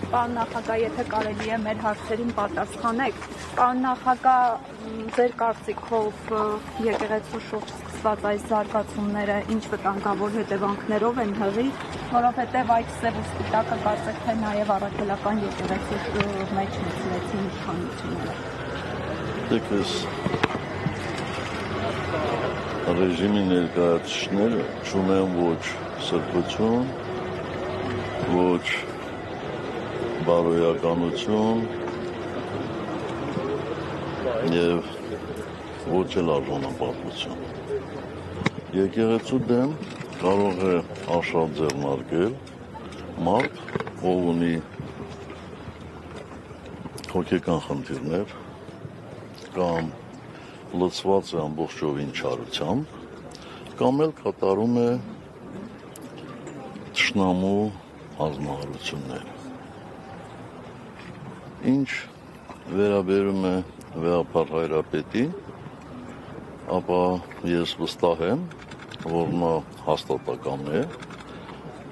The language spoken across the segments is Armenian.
Պարոն նախագահ, եթե կարելի է մեր հարցերին պատասխանեք, պարոն նախագահ, ձեր կարծիքով եկեղեցու շուրջ սկսված այս զարգացումները ինչ վտանգավոր հետևանքներով են հղի, որովհետև այդ սև ու սպիտակը կարծեք թե նաև առաքելական եկեղեցու մեջ մտցրեցին իշխանությունները։ Դեքս ռեժիմի ներկայացուցիչները չունեն ոչ սրբություն, ոչ բարոյականություն և ոչ էլ արժանապատվություն։ Եկեղեցու դեմ կարող է աշխատ ձեռնարկել մարդ, ով ունի հոգեկան խնդիրներ կամ լծված է ամբողջովին չարությամբ, կամ էլ կատարում է թշնամու հանձնարարությունները։ Ինչ վերաբերում է Վեհապար Հայրապետին, ապա ես վստահ եմ, որ նա հաստատակամ է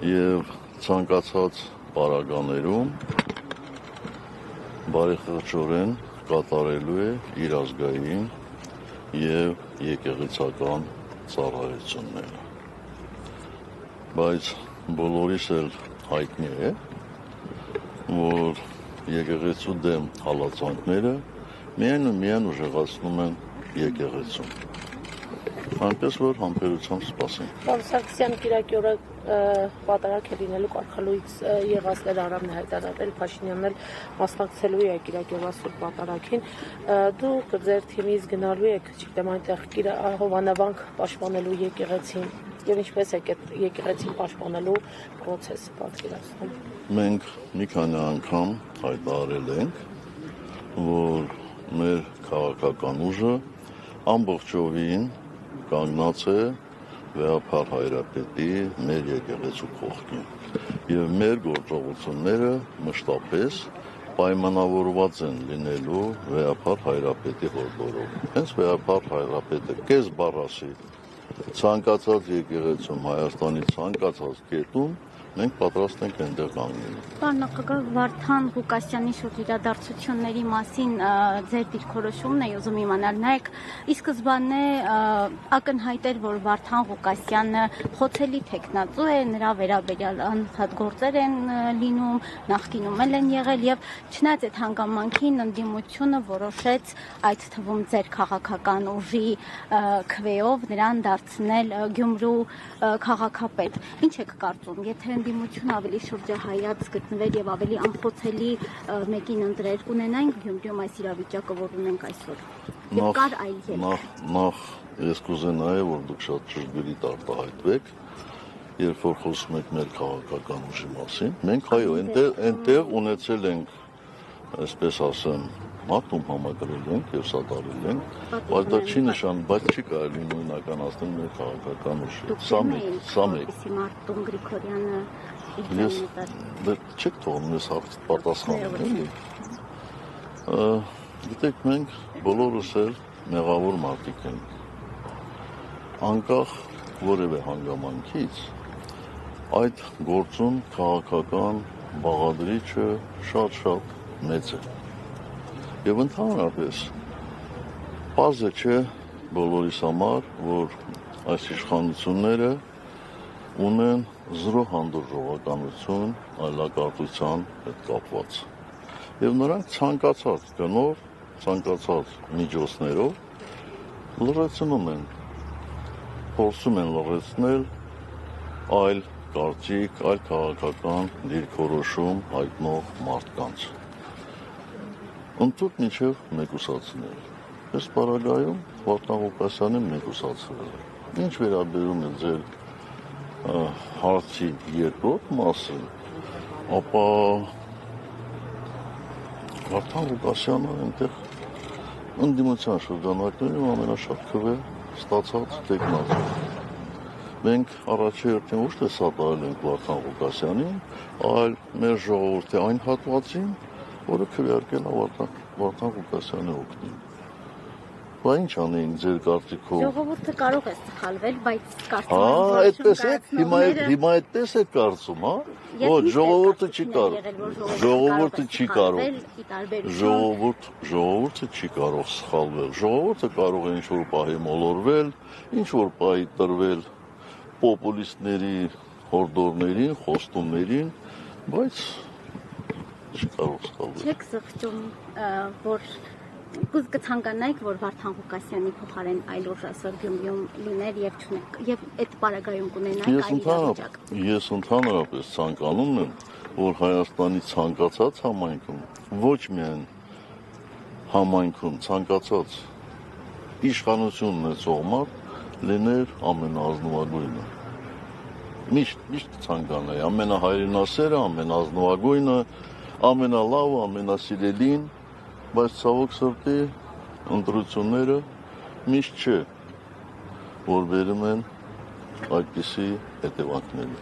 և ցանկացած պարագաներում բարեխղճորեն կատարելու է իր ազգային և եկեղեցական ծառայությունները։ Բայց բոլորիս էլ հայտնի է, որ եկեղեցու դեմ հալածանքները միայն ու միայն ուժեղացնում են եկեղեցուն։ Այնպես որ համբերությամբ սպասենք։ Պարոն Սարգսյան, կիրակի օրը պատարագ է լինելու կարգալույծ եղածներ Արամն է հայտարարել, Փաշինյանն էլ մասնակցելու է կիրակի օրվա սուրբ պատարագին։ Դուք ձեր թիմից գնալու եք, չգիտեմ, այնտեղ հովանավանք պաշտպանելու եկեղեցին եւ ինչպես է եկեղեցին պաշտպանելու process-ը պատկերացնում։ Մենք մի քանի անգամ հայտարարել ենք, որ մեր քաղաքական ուժը ամբողջովին կանգնած է Վեհապար Հայրապետի մեր եկեղեցու կողքին եւ մեր գործողությունները մշտապես պայմանավորված են լինելու Վեհապար Հայրապետի հորդորով։ Հենց Վեհապար Հայրապետը կես բառ ասի ցանկացած եկեղեցում, Հայաստանի ցանկացած կետում մենք պատրաստ ենք այնտեղ կանգնելու։ Պարոն նախագահ, Վարդան Ղուկասյանի շուրջ իրադարձությունների մասին ձեր դիրքորոշումն է ուզում իմանալ։ Նայեք, ի սկզբանե ակնհայտ էր, որ Վարդան Ղուկասյանը խոցելի թեկնածու է, նրա վերաբերյալ անհատ գործեր են լինում, նախկինում էլ են եղել եւ չնայած այդ հանգամանքին ընդդիմությունը որոշեց այդ թվում ձեր քաղաքական ուժի քվեով նրան դարձնել Գյումրու քաղաքապետ։ Ինչ եք կարծում, եթե ընդդիմությունը ավելի շրջահայաց գտնվեր եւ ավելի անխոցելի մեկին ընտրեր, կունենայինք Գյումրիում այս իրավիճակը, որ ունենք այսօր։ Եվ կար այլ ելք։ Նախ ես կուզենայի, որ դուք շատ ճշգրիտ արտահայտվեք, երբ որ խոսում եք մեր քաղաքական ուժի մասին։ Մենք այո, այնտեղ ունեցել ենք, այսպես ասեմ, մարտում համակրել ենք եւ սատարել ենք, բայց դա չի նշան, բայց չի կարելի նույնականացնել մեր քաղաքական ուժը։ Սա մեկ։ Մարտում Գրիգորյանը Ես չեք թողնում ես հարց պատասխանել, էլի։ Գիտեք, մենք բոլորս էլ մեղավոր մարդիկ ենք։ Անկախ որևէ հանգամանքից այդ գործում քաղաքական բաղադրիչը շատ մեծ է։ Եվ ընդհանրապես պարզ է չէ բոլորիս համար, որ այս իշխանությունները ունեն զրո հանդուրժողականություն այլակարգության հետ կապված։ Եվ նրանք ցանկացած գնով, ցանկացած միջոցներով լրացնում են, փորձում են լրացնել այլ կարծիք, այլ քաղաքական դիրքորոշում հայտնող մարդկանց։ Ընդհանուր մինչև մեկուսացնել։ Այս պարագայում Վարդան Ղուկասյանին մեկուսացրել է։ Ինչ վերաբերում է ձեր հարցի երկրորդ մասը, ապա Վարդան Ղուկասյանը այնտեղ ընդդիմության շրջանակներում ամենաշատ քվե ստացած տեխնացու։ Մենք առաջերտին ոչ թե սատարել ենք Վարդան Ղուկասյանին, այլ մեր ժողովրդի այն հատվածին, որը քվեարկել է Վարդան Ղուկասյանի օգտին։ Բա ինչ անեին ձեր կարծիքով։ Ժողովուրդը կարող է սխալվել, բայց կարծում Հա, եմ, այդպես է, հիմա այդպես է կարծում, հա։ Ոչ, ժողովուրդը չի կարող։ Ժողովուրդը չի կարող։ Ժողովուրդը չի կարող սխալվել։ Ժողովուրդը կարող է ինչ-որ պահի մոլորվել, ինչ-որ պահի տրվել պոպուլիստների հորդորներին, խոստումներին, բայց չի կարող սխալվել։ Չեք զղջում, որ կցանկանայիք, որ Վարդան Ղուկասյանի փոխարեն այլ ուժ այսօր Գյումրիում լիներ եւ այդ պարագայում կունենայիք այլ իրավիճակ։ Ես ընդհանրապես ցանկանում եմ, որ Հայաստանի ցանկացած համայնքում, ոչ միայն համայնքում, ցանկացած իշխանություն ունեցող մարդ լիներ ամենաազնվագույնը։ Միշտ ցանկանայի ամենահայրենասերը, ամենազնվագույնը, ամենալավը, ամենասիրելին, բայց ցավոք սրտի ընտրությունները միշտ չէ, որ բերում են այդպիսի հետևանքների։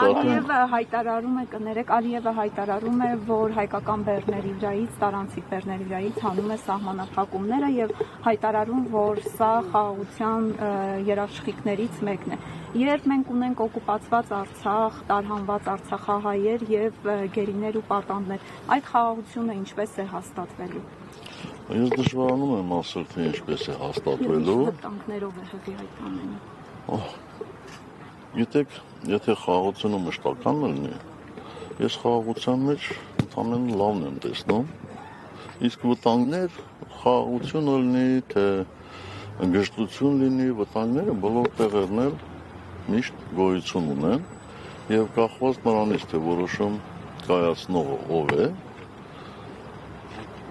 Ալիևը հայտարարում է, որ հայկական բեռների վրայից, տարանցիկ բեռների վրայից հանում է սահմանափակումները եւ հայտարարում, որ սա խաղաղության երաշխիքներից մեկն է։ Երբ մենք ունենք օկուպացված Արցախ, տարհանված արցախահայեր եւ գերիներ ու պատանդներ, այդ խաղաղությունը ինչպես է հաստատվելու։ Ես դժվարանում եմ ասել, թե ինչպես է հաստատվելու։ Վտանգներով է հղի այդ ամենը։ Գիտեք, եթե խաղաղությունը մշտական լինի, ես խաղաղության մեջ ընդամենը լավն եմ տեսնում, իսկ վտանգներ խաղաղությունը լինի, թե գժտություն լինի, վտանգները բոլոր տեղերն էլ միշտ գոյություն ունեն եւ կախված նրանից, թե որոշում կայացնողը ով է,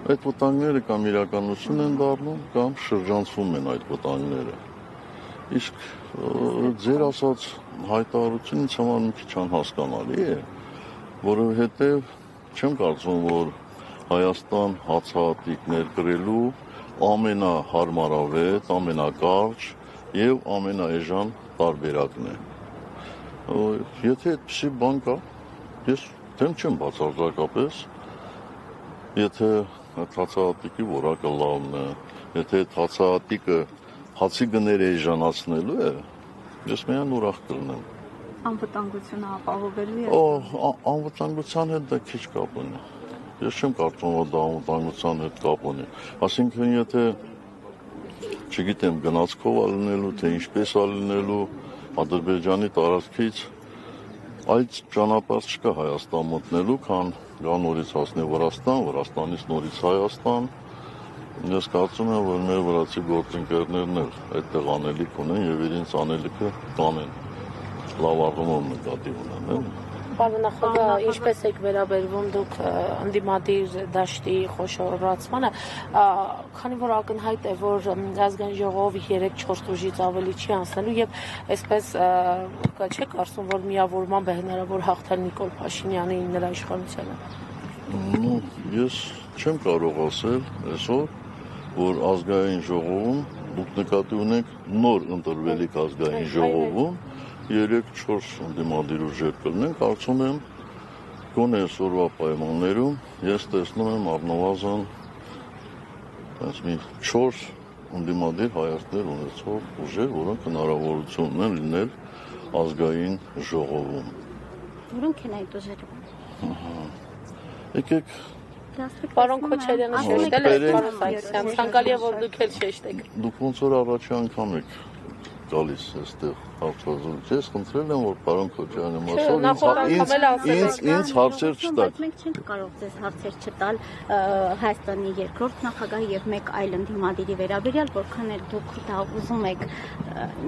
այդ վտանգները կամ իրականություն են դառնում, կամ շրջանցվում են այդ վտանգները։ Իսկ ձեր ասած հայտարարությունը ինձ համար մի քիչ անհասկանալի է, որովհետև չեմ կարծում, որ Հայաստան հացահատիկներ կրելու ամենահարմարավետ, ամենակարճ եւ ամենաէժան տարբերակն է։ Եթե այդպիսի բան կա, ես դեմ չեմ բացարձակապես, եթե հացահատիկի որակը լավն է, եթե հացահատիկը հացի գները էժանացնելու է, ես միայն ուրախ կլինեմ։ Անվտանգությունը ապահովելու է։ Անվտանգության հետ դա քիչ կապ ունի։ Ես չեմ կարծում, որ դա անվտանգության հետ կապ ունի։ Այսինքն, եթե չգիտեմ, գնացքով ալնելու, թե ինչպես ալնելու, Ադրբեջանի տարածքից այդ ճանապարհ չկա Հայաստան մտնելու, քան գա նորից հասնի Վրաստան, Վրաստանից նորից Հայաստան։ Ես կարծում եմ, որ մեր վրացի գործընկերներն էլ այդտեղ անելիք ունեն եւ իրենց անելիքը կանեն։ Լավ առումով նկատի ունեն։ Պարոն նախագահ, ինչպես եք վերաբերվում դուք ընդդիմադիր դաշտի խոշորացմանը, քանի որ ակնհայտ է, որ ազգային ժողովը 3-4 ուժից ավելի չի անցնելու եւ այսպես չեք կարծում, որ միավորմամբ է հնարավոր հաղթել Նիկոլ Փաշինյանի նրա իշխանությանը։ Ես չեմ կարող ասել այսօր, որ ազգային ժողովում դուք նկատի ունեք նոր ընտրվելիք ազգային ժողովում 3-4 ընդդիմադիր ուժեր կլինեն, կարծում եմ, գոնե այսօրվա պայմաններում ես տեսնում եմ առնվազն մի 4 ընդդիմադիր հայացքներ ունեցող ուժեր, որոնք հնարավորություն ունեն լինել ազգային ժողովում։ Որոնք են այդ ուժերը։ Եկեք Պարոն Քոչարյանը շեշտել է, պարոն Սարգսյան, ցանկալի է, որ դուք էլ շեշտեք։ Դուք ոնց որ առաջի անգամ եք գալիս այստեղ հարցազրույց, ես խնդրել եմ, որ պարոն Քոչարյանը ինձ հարցեր չտաք։ Բայց մենք չենք կարող ձեզ հարցեր չտալ Հայաստանի երկրորդ նախագահի եւ մեկ այլ ընդդիմադիրի վերաբերյալ, որքան էլ դուք դա ուզում եք,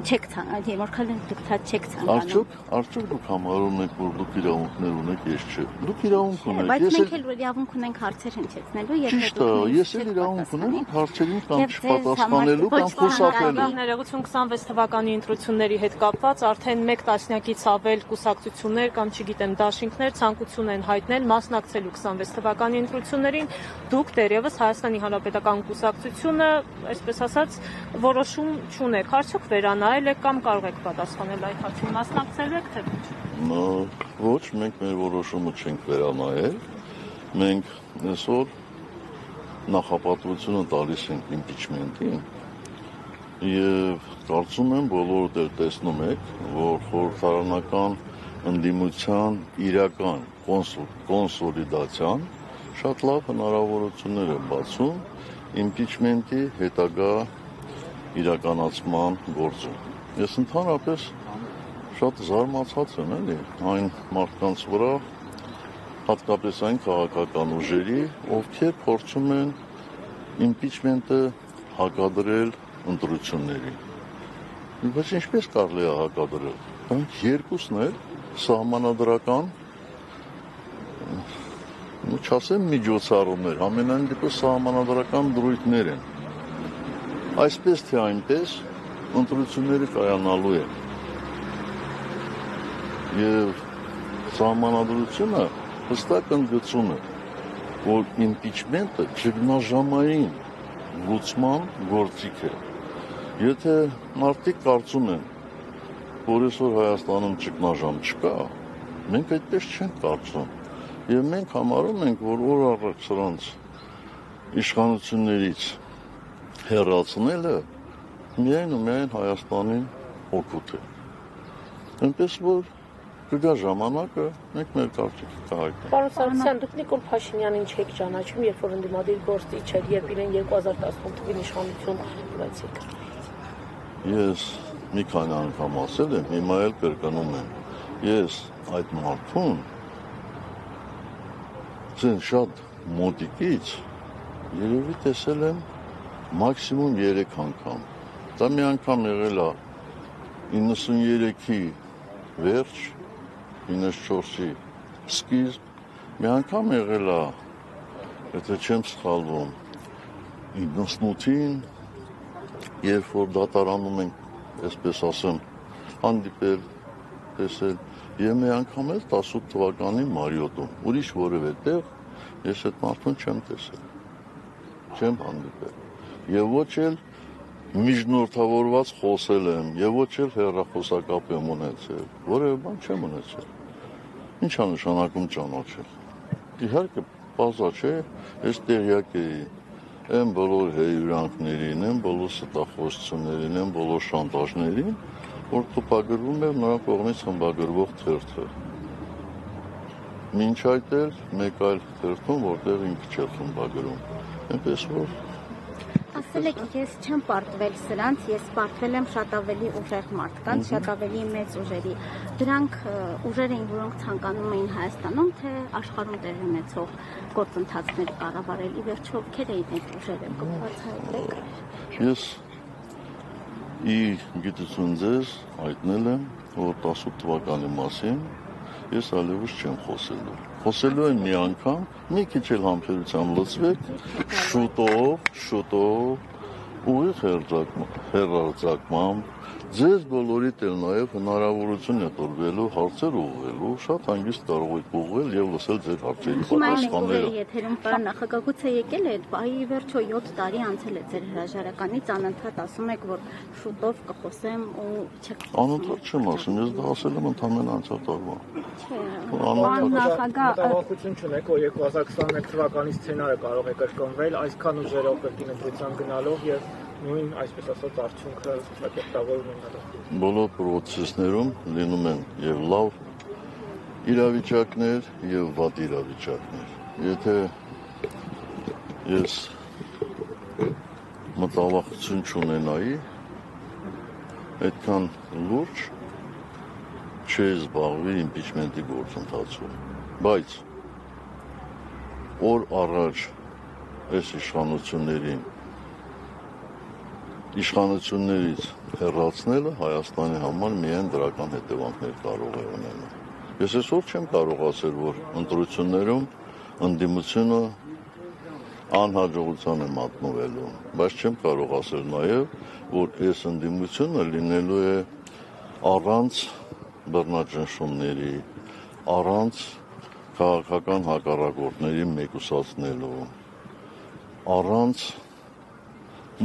չեք ցանկանում, որքան էլ դուք դա չեք ցանկանում։ Արդյոք դուք համարում եք, որ դուք իրավունքներ ունեք, ես չէ։ Դուք իրավունք ունեք։ Բայց մենք էլ իրավունք ունենք հարցեր հնչեցնելու, եթե դուք ես էլ իրավունք ունեմ հարցերին կամ չպատասխանելու կամ խուսափելու։ Ներողություն 26 թվականի ընտրությունների հետ կապված արդեն 1 տասնյակից ավել կուսակցություններ կամ չգիտեմ դաշինքներ ցանկություն են հայտնել մասնակցելու 26 թվականի ընտրություններին։ Դուք դեռևս Հայաստանի Հանրապետական կուսակցությունը, այսպես ասած, որոշում չունեք։ Արդյոք վերանայել եք կամ կարող եք պատասխանել այդ հարցին, մասնակցելու եք թե ոչ։ Ոչ, մենք մեր որոշումը չենք վերանայել։ Մենք այսօր նախապատվությունը տալիս ենք իմպիչմենտին եւ կարծում եմ բոլորդ էլ տեսնում եք, որ խորհրդարանական ընդդիմության իրական կոնսոլիդացիան շատ լավ հնարավորություններ է բացում իմպիչմենտի հետագա իրականացման գործում։ Ես ընդհանրապես շատ զարմացած եմ էլի այն մարդկանց վրա, հատկապես այն քաղաքական ուժերի, ովքեր փորձում են իմպիչմենտը հակադրել ընտրություններին։ Բայց ինչպես կարելի է հակադրել։ Դրանք երկուսն էլ սահմանադրական, չասեմ միջոցառումներ, ամենայն դեպս սահմանադրական դրույթներ են։ Այսպես թե այնպես ընտրությունները կայանալու են։ Եվ սահմանադրությունը հստակ ընդգծում է, որ իմպիչմենտը ճգնաժամային լուծման գործիք է։ Եթե մարդիկ կարծում են, որ այսօր Հայաստանում ճգնաժամ չկա, մենք այդպես չենք կարծում։ Եվ մենք համարում ենք, որ օր առաջ սրանց իշխանություններից հեռացնելը միայն ու միայն Հայաստանին օգուտ է։ Այնպես որ կգա ժամանակը, մենք մեր կարծիքը կհայտնենք։ Պարոն Սարգսյան, դուք Նիկոլ Փաշինյանին չեք ճանաչում, երբ որ ընդդիմադիր գործիչ էր, երբ իրեն 2018 թվականին իշխանություն տվեցիք։ Ես մի քանի անգամ ասել եմ, հիմա էլ կրկնում եմ։ Ես այդ մարդուն շատ մոտիկից երևի տեսել եմ մաքսիմում 3 անգամ։ Դա մի անգամ եղել է 93-ի վերջ, 94-ի սկիզբ, մի անգամ եղել է, եթե չեմ սխալվում, 98-ին, երբ որ դատարանում ենք, այսպես ասեմ, հանդիպել, տեսել, եւ մի անգամ էլ 18 թվականի մարիոտում, ուրիշ որևէ տեղ ես այդ մարդուն չեմ տեսել, չեմ հանդիպել, եւ ոչ էլ միջնորդավորված խոսել եմ, եւ ոչ էլ հեռախոսակապ եմ ունեցել, որևէ բան չեմ ունեցել։ Ինչ է նշանակում ճանաչել։ Իհարկե, բազա չէ, ես տեղյակ էի այն բոլոր հեյրանքներին, այն բոլոր ստախոսություններին, այն բոլոր շանտաժներին, որ տպագրվում էր նրա կողմից խմբագրվող թերթը։ Մինչ այդ էլ մեկ այլ թերթում, որտեղ ինքը չէր խմբագրում։ Այնպես որ ասել եք, ես չեմ պարտվել սրանց, ես պարտվել եմ շատ ավելի ուժեղ մարդկանց, շատ ավելի մեծ ուժերի։ Դրանք ուժեր էին, որոնք ցանկանում էին Հայաստանում, թե աշխարհում տեղի ունեցող գործընթացներ կառավարել։ Ի վերջո, ովքեր էին այդ ուժերը, կբացատրեք։ Ես ի գիտություն ձեզ հայտնել եմ, որ 18 թվականի մասին ես այլևս չեմ խոսելու։ Խոսելու եմ մի անգամ, մի քիչ էլ համբերությամբ լցվեք, շուտով, ուղիղ հեռարձակմամբ, ձեզ բոլորիդ էլ նաև հնարավորություն է տրվելու հարցեր ուղղելու, շատ հանգիստ կարող եք ուղղել եւ լսել ձեր հարցերի պատասխանները։ Եթերում պարոն նախագահ, գուցե եկել է այդ բայի վերջո 7 տարի անցել է ձեր հրաժարականից, անընդհատ ասում եք, որ շուտով կխոսեմ ու չեք։ Անընդհատ չեմ ասում, ես դա ասել եմ ընդամենը անցյալ տարվա։ Պարոն նախագահ, մտահոգություն չունեք, որ 2021 թվականի սցենարը կարող է կրկնվել, այսքան ուժերով կրկին ընտրության գնալով եւ նույն, այսպես ասած, արդյունքը ճակերտավոր ունենալով։ Բոլոր պրոցեսներում լինում են եւ լավ իրավիճակներ եւ վատ իրավիճակներ։ Եթե ես մտավախություն չունենայի, այդքան լուրջ չի զբաղվի իմպիչմենտի գործընթացում, բայց օր առաջ այս իշխանություններից հեռացնելը Հայաստանի համար միայն դրական հետևանքներ կարող է ունենալ։ Ես այսօր չեմ կարող ասել, որ ընտրություններում ընդդիմությունը անհաջողության է մատնվելու, բայց չեմ կարող ասել նաև, որ այս ընդդիմությունը լինելու է առանց բռնաճնշումների, առանց քաղաքական հակառակորդների մեկուսացնելու, առանց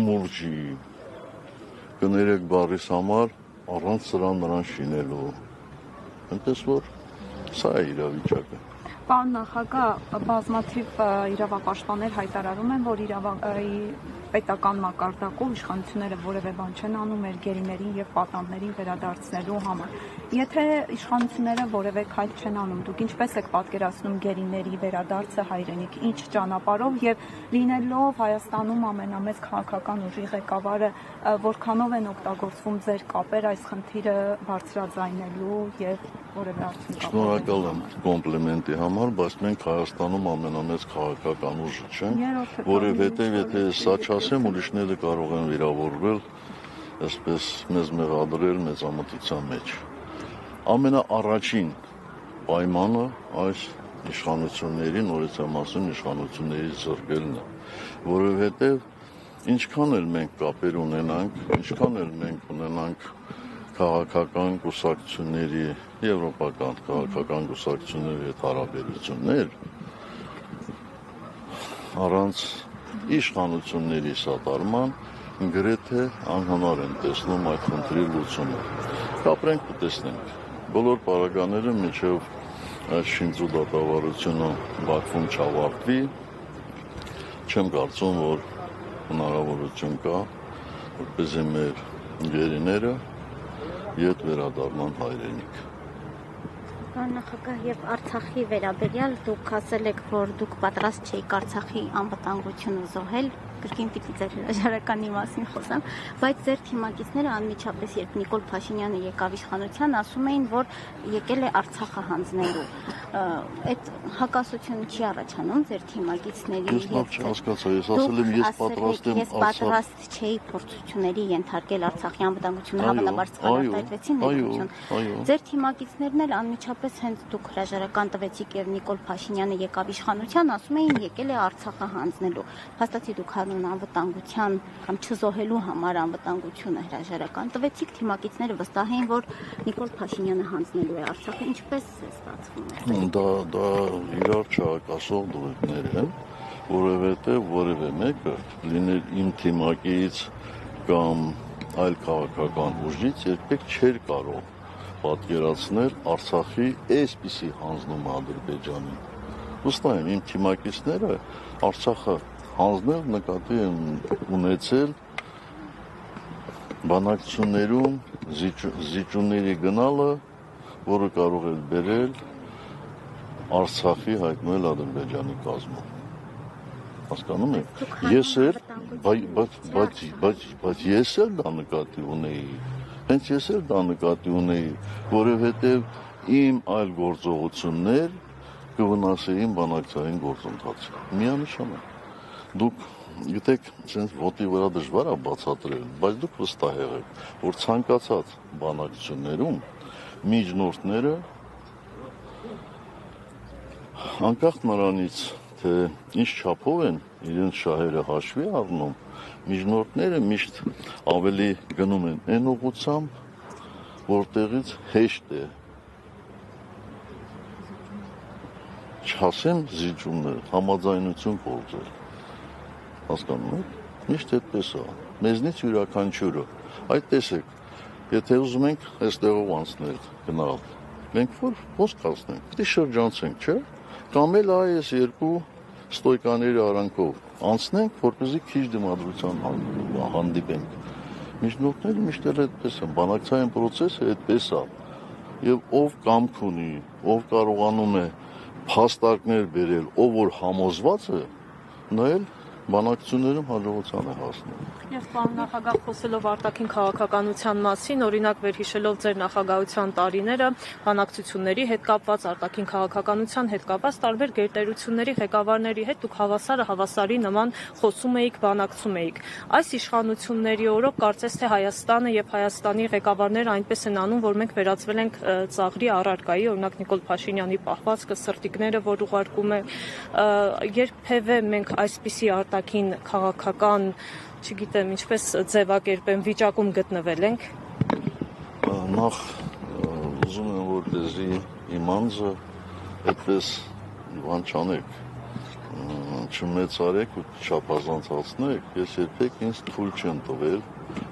մուրճի, կներեք բառիս համար, առանց սրան նրան շինելու։ Այնպես որ սա է իրավիճակը։ Պարոն նախագահ, բազմաթիվ իրավապաշտպաններ հայտարարում են, որ պետական մակարդակով իշխանությունները որևէ բան չեն անում մեր գերիներին եւ պատանդներին վերադարձնելու համար։ Եթե իշխանությունները որևէ քայլ չեն անում, դուք ինչպես եք պատկերացնում գերիների վերադարձը հայրենիք, ինչ ճանապարհով եւ լինելով Հայաստանում ամենամեծ քաղաքական ուժի ղեկավարը, որքանով են օգտագործվում ձեր կապեր այս խնդիրը բարձրաձայնելու եւ որևէ արդյունք։ Շնորհակալ եմ կոմպլիմենտի համար, բայց մենք Հայաստանում ամենամեծ քաղաքական ուժը չենք, որովհետեւ եթե սա չասեմ, ուրիշները կարող են վիրավորվել, այսպես մեզ մեղադրել մեծամտության մեջ։ Ամենաառաջին պայմանը այս իշխանությունների, նորից եմ ասում, իշխանությունների զրկելն է, որովհետև ինչքան էլ մենք կապեր ունենանք, ինչքան էլ մենք ունենանք քաղաքական կուսակցությունների, եվրոպական քաղաքական կուսակցությունների հետ հարաբերություններ, առանց իշխանությունների սատարման գրեթե անհնար են տեսնում այդ խնդրի լուծումը։ Կապրենք ու տեսնենք։ Բոլոր պարագաները մինչև այս շինծու դատավարությունը Բաքվում չավարտվի, չեմ կարծում, որ հնարավորություն կա, որպեսզի մեր գերիները ետ վերադառնան հայրենիք։ Պարոն նախագահ, եւ Արցախի վերաբերյալ դուք ասել եք, որ դուք պատրաստ չէիք Արցախի անվտանգությունը զոհել, կրկին պիտի ձեր հրաժարականի մասին խոսեմ, բայց ձեր թիմակիցները անմիջապես երբ Նիկոլ Փաշինյանը եկավ իշխանության, ասում էին, որ եկել է Արցախը հանձնելու։ Այդ հակասությունը չի առաջանում ձեր թիմակիցների Ես լավ չհասկացա, ես ասել եմ, ես պատրաստ եմ Ես պատրաստ չէի փորձությունների ենթարկել Արցախի անվտանգությունը, հավանաբար սխալարտադրեցին ներողություն։ Ձեր թիմակիցներն էլ անմիջապես հենց դուք հրաժարական տվեցիք եւ Նիկոլ Փաշինյանը եկավ իշխանության, ասում էին եկել է Արցախը հանձնելու։ Փաստացի դուք անվտանգության կամ չզոհելու համար անվտանգությունը հրաժարական տվեցիք, թիմակիցները վստահ էին, որ Նիկոլ Փաշինյանը հանձնելու է Արցախը, ինչպես է ստացվում։ Դա իրար չհակասող դեպքեր են, որովհետև որևէ մեկը լինել իմ թիմակից կամ այլ քաղաքական ուժից երբեք չէր կարող պատկերացնել Արցախի այսպիսի հանձնում Ադրբեջանին։ Վստահ եմ, իմ թիմակիցները Արցախը հանձնել նկատի են ունեցել բանակցություններում զիջումների գնալը, որը կարող է բերել Արցախի հայտնել Ադրբեջանի կազմում։ Հասկանում եք։ Բայց ես էլ դա նկատի ունեի։ Հենց ես էլ դա նկատի ունեի, որովհետև իմ այլ գործողություններ կվնասեին բանակցային գործընթացը։ Միանշանակ։ Դուք գիտեք, sense ոտի վրա դժվար է բացատրել, բայց դուք վստահ եղեք, որ ցանկացած բանակցություններում միջնորդները անկախ նրանից, թե ինչ չափով են իրենց շահերը հաշվի առնում, միջնորդները միշտ ավելի գնում են այն ուղղությամբ, որտեղից հեշտ է չասեմ զիջումներ, համաձայնություն գործել։ Հասկանում եք, միշտ այդպես է, մեզնից յուրաքանչյուրը, այդ տեսեք, եթե ուզում ենք այստեղով անցնել, գնալ, մենք ոնց կասնենք, պիտի շրջանցենք, չէ՞, կամ էլ այս երկու ստոյկաների արանքով անցնենք, որպեսզի քիչ դիմադրության հանդիպենք։ Միջնորդները միշտ էլ այդպես են, բանակցային process-ը այդպես է, եւ ով կամք ունի, ով կարողանում է փաստարկներ բերել, ով որ համոզված է, նա էլ բանակցություններում հաջողության է հասնում։ Եվ պարոն նախագահ, խոսելով արտաքին քաղաքականության մասին, օրինակ վերհիշելով ձեր նախագահության տարիները, բանակցությունների հետ կապված, արտաքին քաղաքականության հետ կապված տարբեր գերտերությունների ղեկավարների հետ դուք հավասարի նման խոսում էիք, բանակցում էիք։ Այս իշխանությունների օրոք կարծես թե Հայաստանը եւ Հայաստանի ղեկավարները այնպես են անում, որ մենք վերածվել ենք ծաղրի առարկայի, օրինակ Նիկոլ Փաշինյանի պահվածքը, սրտիկները, որ ուղարկում է, երբևէ մենք այսպիսի արտաքին քաղաքական, չգիտեմ, ինչպես ձևակերպեմ, վիճակում գտնվել ենք։ Նախ ուզում եմ, որպեսզի իմ անձը այդպես բան չանեք, չմեծարեք ու չափազանցացնեք, ես երբեք ինձ թույլ չեմ տվել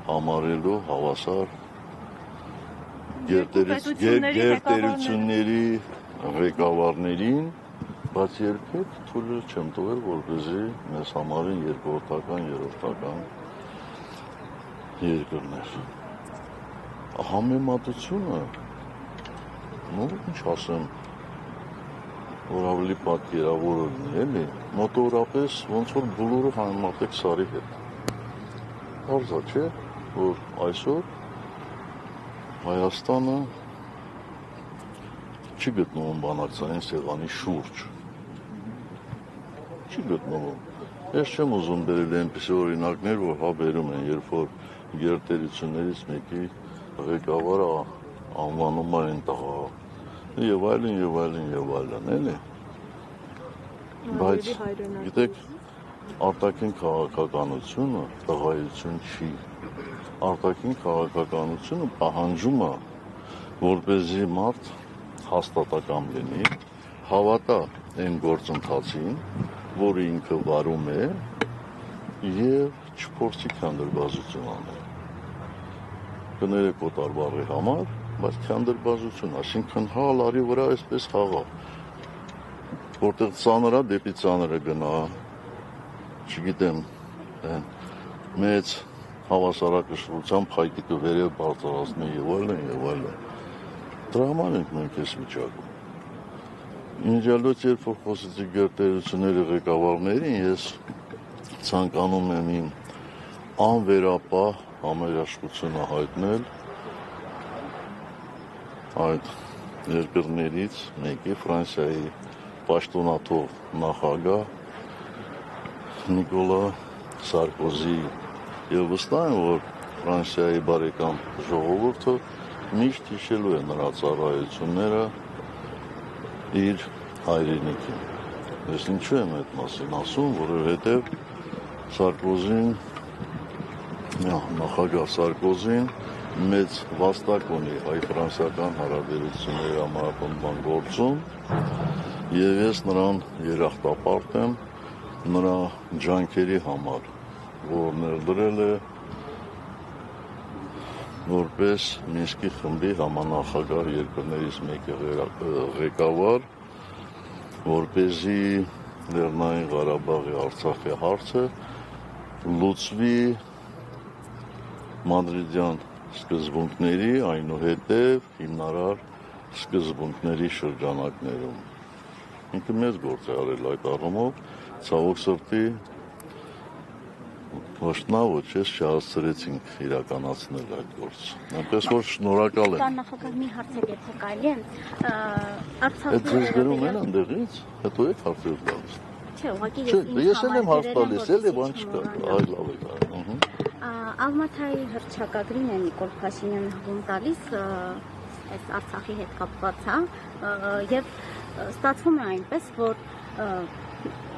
համարելու հավասար գերտերությունների ղեկավարներին բայց երբեք թույլ չեմ տվել, որպեսզի մեզ համարին երկրորդական, երրորդական երկրներ։ Համեմատությունը, ինչ ասեմ, որ ավելի պատկերավոր լինի, էլի, մոտավորապես ոնց որ բոլորը համեմատեք Սարի հետ։ Պարզ չէ, որ այսօր Հայաստանը չի գտնվում բանակցային սեղանի շուրջ։ Չի գտնվում։ Ես չեմ ուզում բերել այնպիսի օրինակներ, որ հա բերում են, երբ որ գերտերություններից մեկի ղեկավարը անվանում է այն տղա եւ այլն, էլի։ Բայց գիտեք, արտաքին քաղաքականությունը տղայություն չի։ Արտաքին քաղաքականությունը պահանջում է, որպեսզի մարդ հաստատակամ լինի, հավատա այն գործընթացին, որը ինքը վարում է եւ չփորձի քանդրբազություն անել։ Կներեք օտարբաղի համար, բայց քանդրբազություն, այսինքն հալարի վրա այսպես խաղա, որտեղ ծանրա դեպի ծանրը գնա, չգիտեմ, մեծ հավասարակշռությամբ հայկիկը վերև բարձրացնի եւ այլն։ Դրա համար ենք մենք այս վիճակում։ Ինժալոց երբ որ խոսեցի գերտերությունների ղեկավարներին, ես ցանկանում եմ իմ անվերապահ համերաշխությունը հայտնել այդ երկրներից մեկի Ֆրանսիայի պաշտոնաթող նախագահ Նիկոլա Սարկոզի եւ վստահ եմ, որ Ֆրանսիայի բարեկամ ժողովուրդը միշտ հիշելու է նրա ծառայությունները իր հայրենիքին։ Ես ինչու եմ այդ մասին ասում, որովհետև Սարկոզին, նախագահ Սարկոզին մեծ վաստակ ունի հայ-ֆրանսիական հարաբերությունների համապնդման գործում եւ ես նրան երախտապարտ եմ նրա ջանքերի համար, որ ներդրել է որպես Մինսկի խմբի համանախագահ երկրներից մեկի ղեկավար, որպեսզի Լեռնային Ղարաբաղի Արցախի հարցը լուծվի մադրիդյան սկզբունքների, այնուհետև հիմնարար սկզբունքների շրջանակներում։ Ինքը մեծ գործ է արել այդ առումով, ցավոք սրտի ոչ նա ոչ ես չհասցրեցինք իրականացնել այդ գործը։ Այնպես որ շնորհակալ եմ։ Պարոն նախագահ, մի հարցեր եթե կարելի է, Արցախի Ձեզ գրում են այնտեղից, հետո եք հարցեր տալիս։ Չէ, ուղղակի ես եմ հարց տալիս, էլի բան չկա, այ լավ է։ Ալմաթայի հռչակագրին է Նիկոլ Փաշինյանը հղում տալիս այս Արցախի հետ կապված, եւ ստացվում է այնպես, որ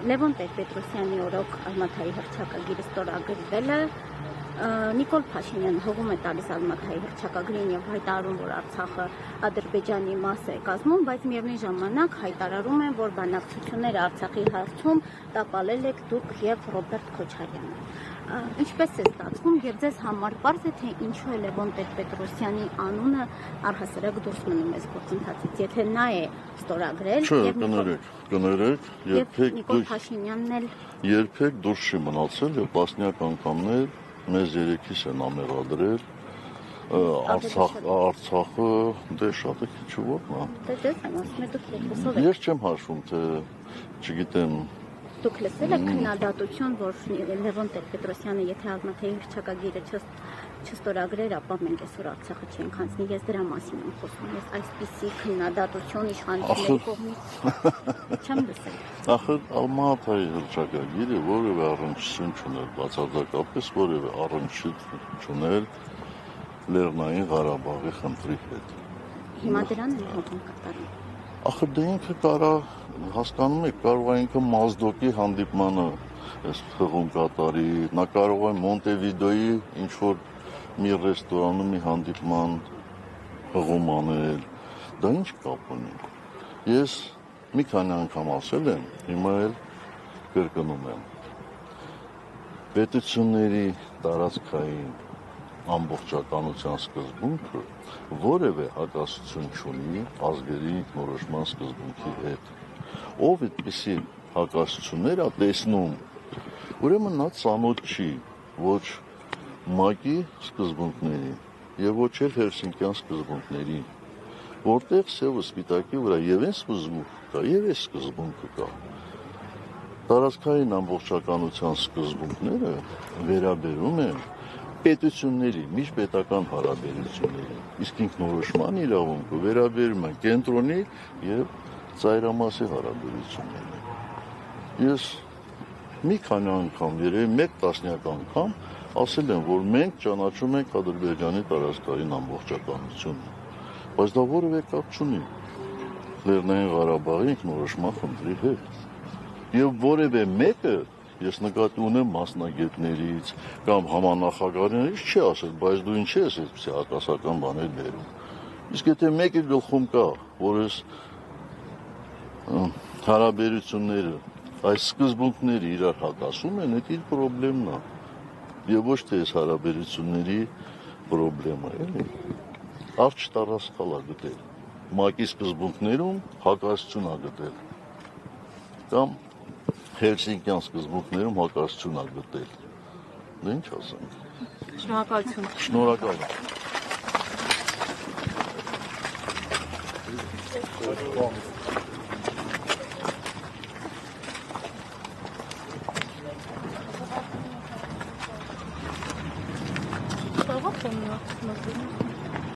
Լևոն Տեր-Պետրոսյանի օրոք Ալմաթայի հռչակագիրը ստորագրվել է, Նիկոլ Փաշինյանը հղում է տալիս Ալմաթայի հռչակագրին եւ հայտարարում, որ Արցախը Ադրբեջանի մաս է կազմում, բայց միևնույն ժամանակ հայտարարում են, որ բանակցությունները Արցախի հարցում տապալել եք դուք եւ Ռոբերտ Քոչարյանը։ Ինչպես է ստացվում եւ ձեզ համար պարզ է թե ինչու է Լևոն Տեր-Պետրոսյանի անունը առհասարակ դուրս մնում այս գործընթացից, եթե նա է ստորագրել կներեք, Նիկոլ Փաշինյանն էլ երբեք դուրս չի մնացել եւ տասնյակ անգամներ մեզ երեքիս են ամեղադրել Արցախը դե շատ է քիչ ոտնա։ Դե եմ ասում եմ դուք լսով եք։ Ես չեմ հաշվում թե չգիտեմ Դուք լսել եք քննադատություն, որ Լևոն Տեր-Պետրոսյանը եթե Ալմաթայի հռչակագիրը չստորագրեր, ապա մենք այսօր Արցախը չենք հանձնի, ես դրա մասին եմ խոսում, ես այսպիսի քննադատություն իշխանությունների կողմից չեմ լսել։ Ախր Ալմաթայի հռչակագիրը որևէ առնչություն չուներ, բացարձակապես որևէ առնչություն չուներ Լեռնային Ղարաբաղի խնդրի հետ։ Հիմա դրան էլ հոգում կատարում։ Ախր դե ինքը կարա, հասկանում եք, կարող է ինքը Մազդոկի հանդիպմանը այս հղում կատարի, նա կարող է Մոնտեվիդեոյի ինչ-որ մի ռեստորանում մի հանդիպման հղում անել, դա ինչ կապ ունի։ Ես մի քանի անգամ ասել եմ, հիմա էլ կրկնում եմ, պետությունների տարածքային ամբողջականության սկզբունքը որևէ հակասություն չունի ազգերի ինքնորոշման սկզբունքի հետ։ Ով այդպիսի հակասություններ է տեսնում, ուրեմն նա ծանոթ չի ոչ ՄԱԿ-ի սկզբունքներին եւ ոչ էլ Հելսինկյան սկզբունքներին, որտեղ սևը սպիտակի վրա եւ այս սկզբունքը կա, եւ այս սկզբունքը կա։ Տարածքային ամբողջականության սկզբունքները վերաբերում են պետությունների, միջպետական հարաբերությունների, իսկ ինքնորոշման իրավունքը վերաբերում է կենտրոնի եւ ծայրամասի հարաբերություններին։ Ես մի քանի անգամ, երևի մեկ տասնյակ անգամ ասել եմ, որ մենք ճանաչում ենք Ադրբեջանի տարածքային ամբողջականությունը, բայց դա որևէ կապ չունի Լեռնային Ղարաբաղի ինքնորոշման խնդրի հետ։ Եվ որևէ մեկը, ես նկատի ունեմ մասնագետներից կամ համանախագահներից չի ասել, բայց դու ինչ ես այդպիսի հակասական բաներ բերում։ Իսկ եթե մեկը գլխում կա, որ այս հարաբերությունները, այս սկզբունքները իրար հակասում են, դա իր խնդիրն է։ Եվ ոչ թե այս հարաբերությունների խնդիրը, էլի։ Արջ տարածքալ է գտել։ ՄԱԿ-ի սկզբունքներում հակասություն է գտել։ Կամ Հելսինկյան սկզբունքներում հակասություն է գտել։ Դա ինչ ասենք։ Շնորհակալություն։ Շնորհակալ եմ։ Կարող եմ